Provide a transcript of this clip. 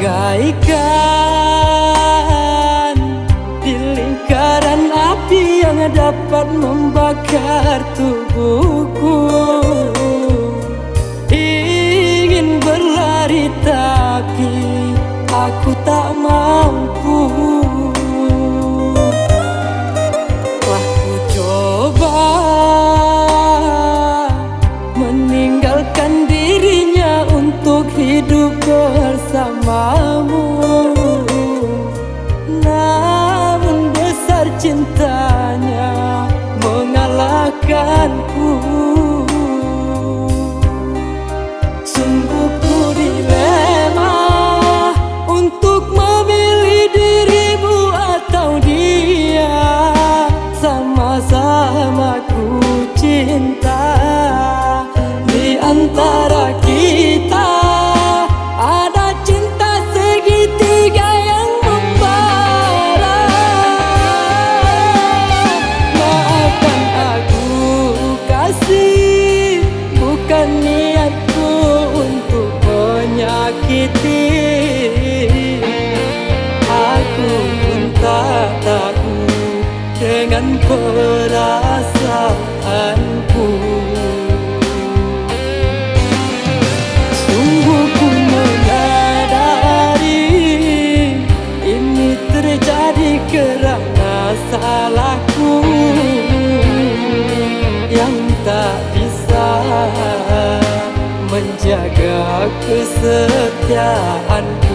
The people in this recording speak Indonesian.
bagaikan di lingkaran api yang dapat membakar tubuhku. Ingin berlari tapi aku tak mampu. Telah ku coba meninggalkan dirinya untuk hidup bersamamu, namun besar cintanya mengalahkanku. Sungguh ku dilema untuk memilih dirimu atau dia. Sama-sama ku cinta, di antara kita ada cinta segitiga yang membara. Maafkan aku kasih, bukan niatku untuk menyakiti. Aku pun tak takut dengan perasaanku. Sungguh ku menyadari ini terjadi kerana salahku yang tak bisa menjaga kesetiaanku.